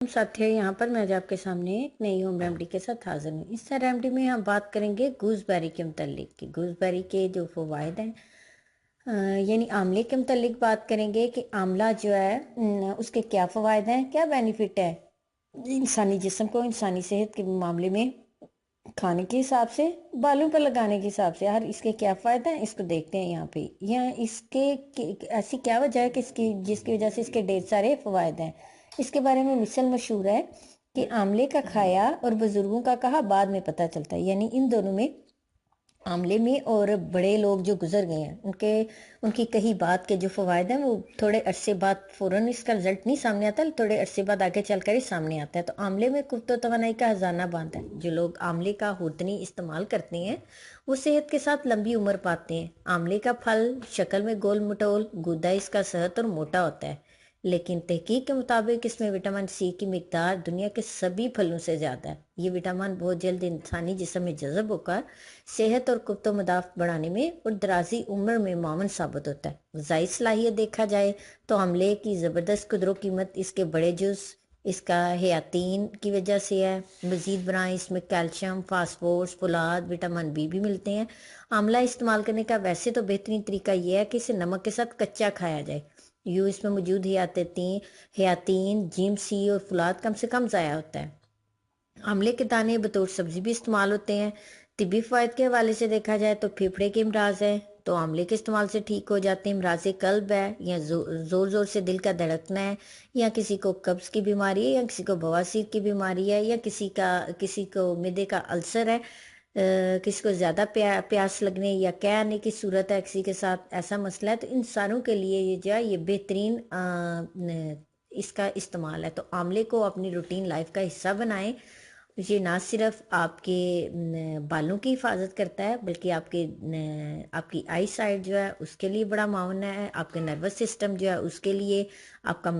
साथियों, यहाँ पर मैं आज आपके सामने एक नई होम रेमेडी के साथ हाजिर हूँ। इस रेमेडी में हम बात करेंगे गूसबेरी के मुतालिक कि गूसबेरी के जो फ़वाइद हैं, यानी आंवले के मुतालिक बात करेंगे कि आंवला जो है उसके क्या फ़वाइद हैं, क्या बेनिफिट है इंसानी जिस्म को, इंसानी सेहत के मामले में, खाने के हिसाब से, बालों पर लगाने के हिसाब से, हर इसके क्या फ़ायदे हैं इसको देखते हैं। यहाँ पे इसके ऐसी क्या वजह है कि जिसकी वजह से इसके ढेर सारे फ़वाइद हैं। इसके बारे में मिसल मशहूर है कि आंवले का खाया और बुजुर्गों का कहा बाद में पता चलता है। यानी इन दोनों में, आंवले में और बड़े लोग जो गुजर गए हैं उनकी कही बात के जो फ़वाइद हैं वो थोड़े अरसे बाद, फ़ौरन इसका रिजल्ट नहीं सामने आता, थोड़े अरसे बाद आगे चलकर ही सामने आता है। तो आंवले में कुव्वत तवानाई का खजाना बांधता है। जो लोग आंवले का हुर्दनी इस्तेमाल करते हैं वो सेहत के साथ लंबी उम्र पाते हैं। आंवले का फल शक्ल में गोल मटोल, गुद्दा इसका सेहत और मोटा होता है, लेकिन तहकीक के मुताबिक इसमें विटामिन सी की मिकदार दुनिया के सभी फलों से ज़्यादा है। ये विटामिन बहुत जल्द इंसानी जिस्म में जज़ब होकर सेहत और कुव्वत मदाफ़ बढ़ाने में और दराजी उम्र में मावन साबित होता है। ग़िज़ाई सलाहियत देखा जाए तो आंवले की ज़बरदस्त कदर कीमत इसके बड़े जूस, इसका हयातीन की वजह से है। मज़ीद बराए इसमें calcium, phosphorus, Phulad, vitamin B भी मिलते हैं। आंवला इस्तेमाल करने का वैसे तो बेहतरीन तरीका यह है कि इसे नमक के साथ कच्चा खाया जाए। यूँ इसमें मौजूद हयातीन, जिम सी और फुलाद कम से कम ज़ाया होता है। आंवले के दाने बतौर सब्जी भी इस्तेमाल होते हैं। तिब्बी फ़वाइद के हवाले से देखा जाए तो फेफड़े के अमराज है तो आंवले के इस्तेमाल से ठीक हो जाते हैं। अमराज कल्ब है या ज़ोर ज़ोर से दिल का धड़कना है, या किसी को कब्ज़ की बीमारी है, या किसी को बवासीर की बीमारी है, या किसी को मिदे का अल्सर है, किसी को ज़्यादा प्यास लगने या कह आने की सूरत है, किसी के साथ ऐसा मसला है, तो इन सारों के लिए ये जो है ये बेहतरीन इसका इस्तेमाल है। तो आंवले को अपनी रूटीन लाइफ का हिस्सा बनाएं। ये ना सिर्फ आपके बालों की हिफाजत करता है बल्कि आपकी आई साइड जो है उसके लिए बड़ा मावन है, आपके नर्वस सिस्टम जो है उसके लिए, आपका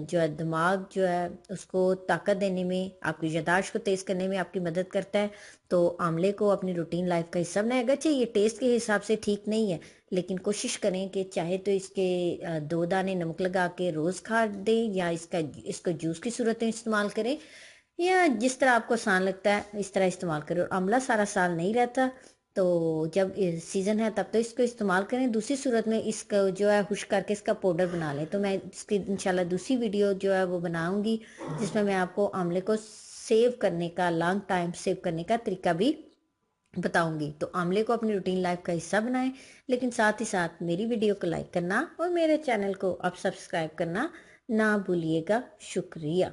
जो है दिमाग जो है उसको ताकत देने में, आपकी याददाश्त को तेज़ करने में आपकी मदद करता है। तो आंवले को अपनी रूटीन लाइफ का हिस्सा बनाएगा। अगरचे ये टेस्ट के हिसाब से ठीक नहीं है, लेकिन कोशिश करें कि चाहे तो इसके 2 दाने नमक लगा के रोज़ खा दें, या इसको जूस की सूरत में इस्तेमाल करें, या जिस तरह आपको आसान लगता है इस तरह इस्तेमाल करें। और आंवला सारा साल नहीं रहता, तो जब सीज़न है तब तो इसको इस्तेमाल करें। दूसरी सूरत में इसको जो है खुश्क करके इसका पाउडर बना लें। तो मैं इसकी इंशाल्लाह दूसरी वीडियो जो है वो बनाऊंगी जिसमें मैं आपको आंवले को सेव करने का, लॉन्ग टाइम सेव करने का तरीका भी बताऊंगी। तो आंवले को अपनी रूटीन लाइफ का हिस्सा बनाएं, लेकिन साथ ही साथ मेरी वीडियो को लाइक करना और मेरे चैनल को आप सब्सक्राइब करना ना भूलिएगा। शुक्रिया।